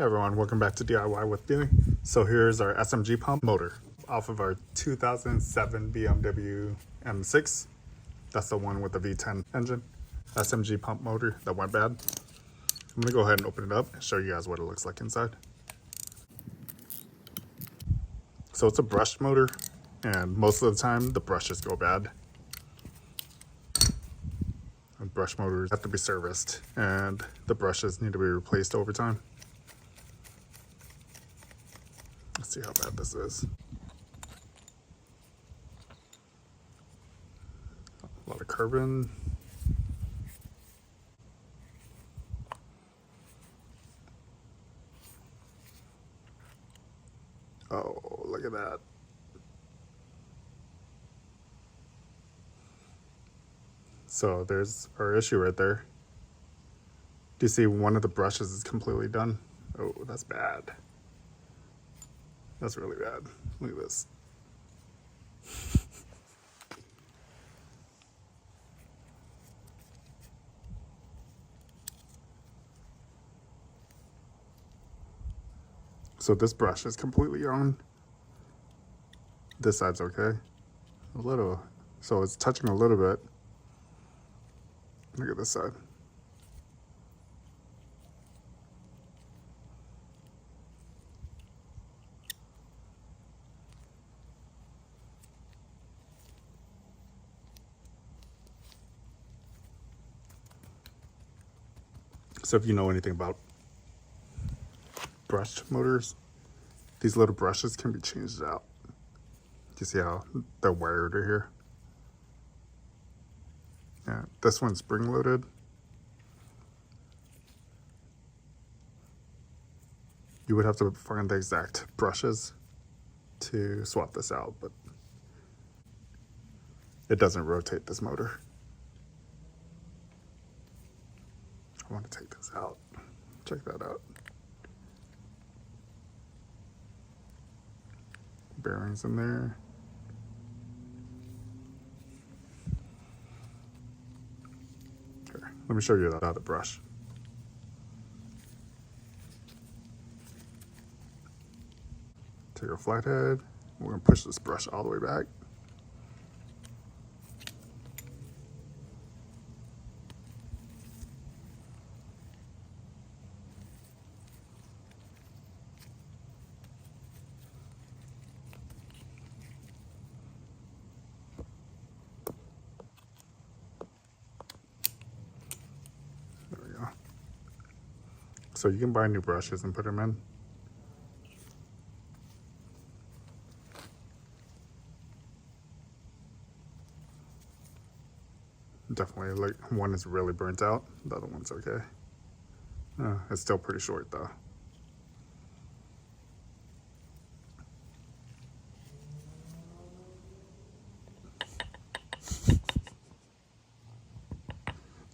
Everyone, welcome back to DIY with Billy. So here's our SMG pump motor off of our 2007 BMW M6. That's the one with the V10 engine. SMG pump motor that went bad. I'm gonna go ahead and open it up and show you guys what it looks like inside. So it's a brushed motor, and most of the time the brushes go bad. And brush motors have to be serviced, and the brushes need to be replaced over time. Let's see how bad this is. A lot of carbon. Oh, look at that. So there's our issue right there. Do you see one of the brushes is completely done? Oh, that's bad. That's really bad. Look at this. So this brush is completely on. This side's okay. A little. So it's touching a little bit. Look at this side. So if you know anything about brushed motors, these little brushes can be changed out. Do you see how they're wired here? Yeah, this one's spring loaded. You would have to find the exact brushes to swap this out, but it doesn't rotate this motor. I want to take this out. Check that out. Bearings in there. Okay, let me show you the other brush. Take a flathead. We're gonna push this brush all the way back. So you can buy new brushes and put them in. Definitely, like, one is really burnt out, the other one's okay. It's still pretty short though.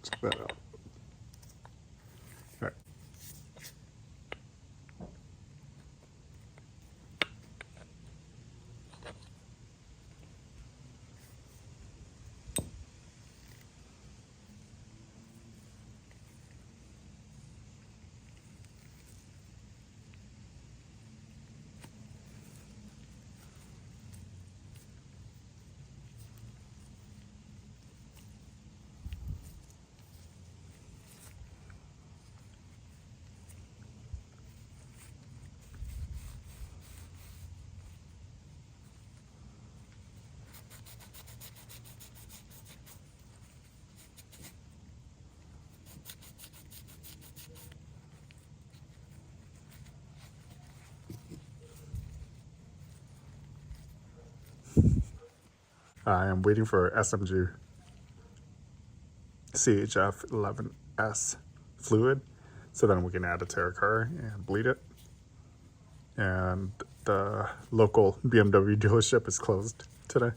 Check that out. All right. I am waiting for SMG CHF11S fluid so then we can add it to our car and bleed it. And the local BMW dealership is closed today.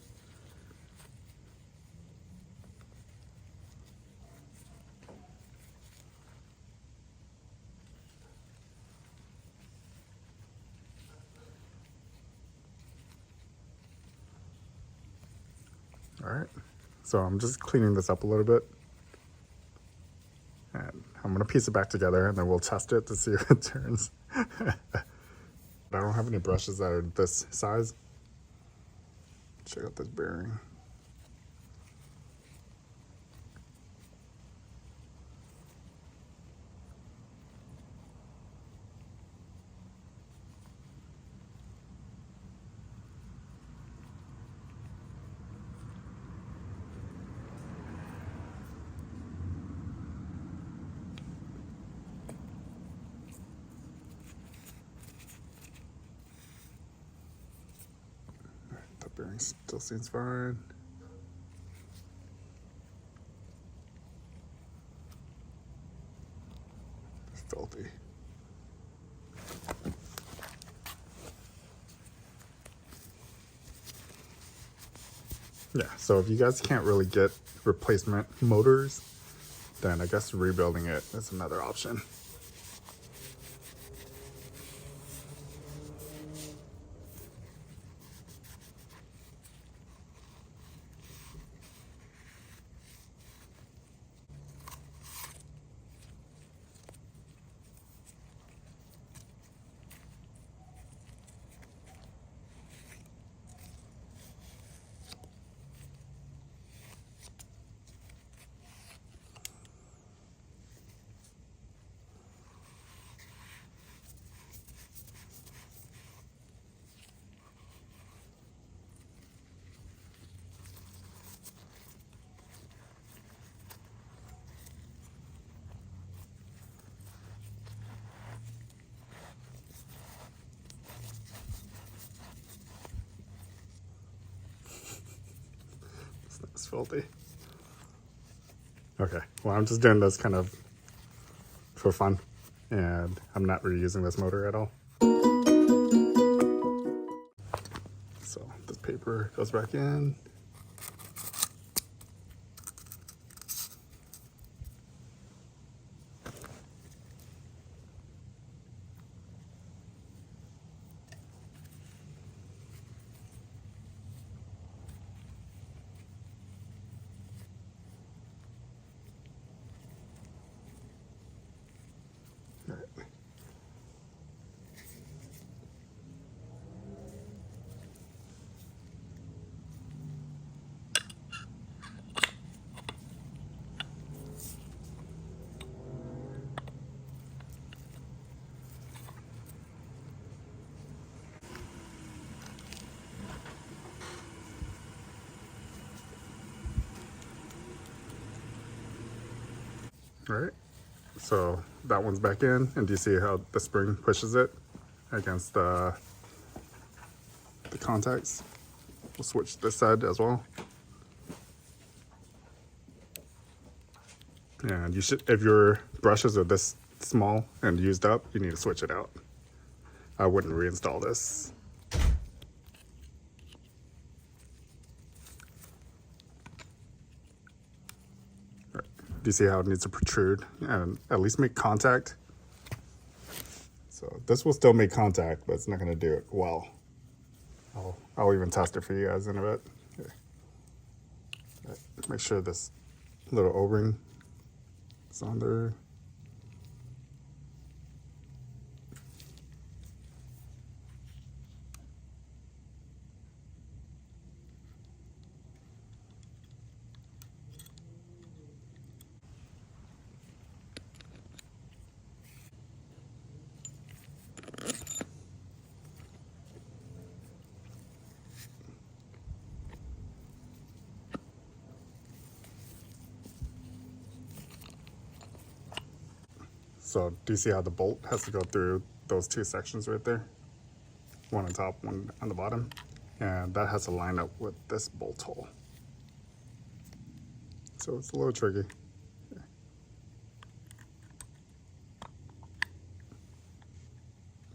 All right, so I'm just cleaning this up a little bit. And I'm gonna piece it back together and then we'll test it to see if it turns. I don't have any brushes that are this size. Check out this bearing. The bearing still seems fine. Filthy. Yeah, so if you guys can't really get replacement motors, then I guess rebuilding it is another option. It's filthy. Okay, well, I'm just doing this kind of for fun, and I'm not reusing this motor at all. So this paper goes back in. All right, so that one's back in, and do you see how the spring pushes it against the contacts? We'll switch this side as well. And you should, if your brushes are this small and used up, you need to switch it out. I wouldn't reinstall this. Do you see how it needs to protrude and at least make contact? So this will still make contact, but it's not going to do it well. I'll even test it for you guys in a bit. Here. Make sure this little O-ring is on there. So do you see how the bolt has to go through those two sections right there? One on top, one on the bottom. And that has to line up with this bolt hole. So it's a little tricky.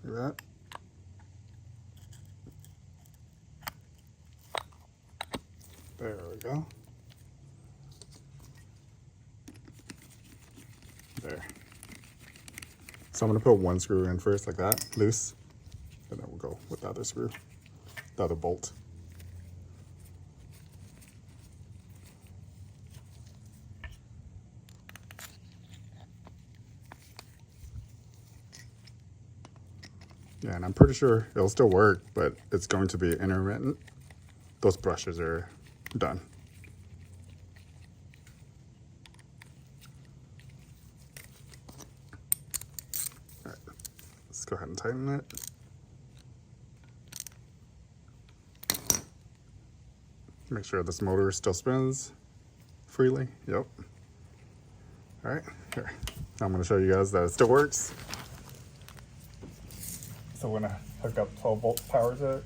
Look at that. There we go. There. So I'm gonna put one screw in first like that, loose, and then we'll go with the other screw, the other bolt. Yeah, and I'm pretty sure it'll still work, but it's going to be intermittent. Those brushes are done. All right, let's go ahead and tighten it. Make sure this motor still spins freely. Yep. All right, here. Now I'm gonna show you guys that it still works. So we're gonna hook up 12 volt power to it.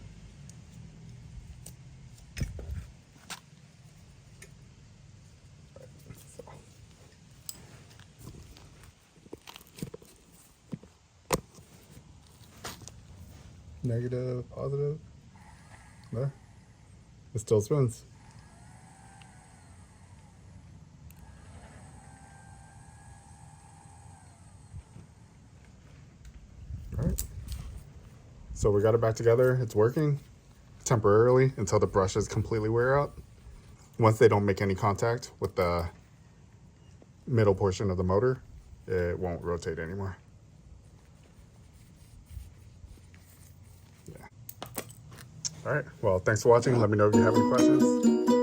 Negative, positive. There. It still spins. All right. So we got it back together. It's working temporarily until the brushes completely wear out. Once they don't make any contact with the middle portion of the motor, it won't rotate anymore. Yeah. All right. Well, thanks for watching. Let me know if you have any questions.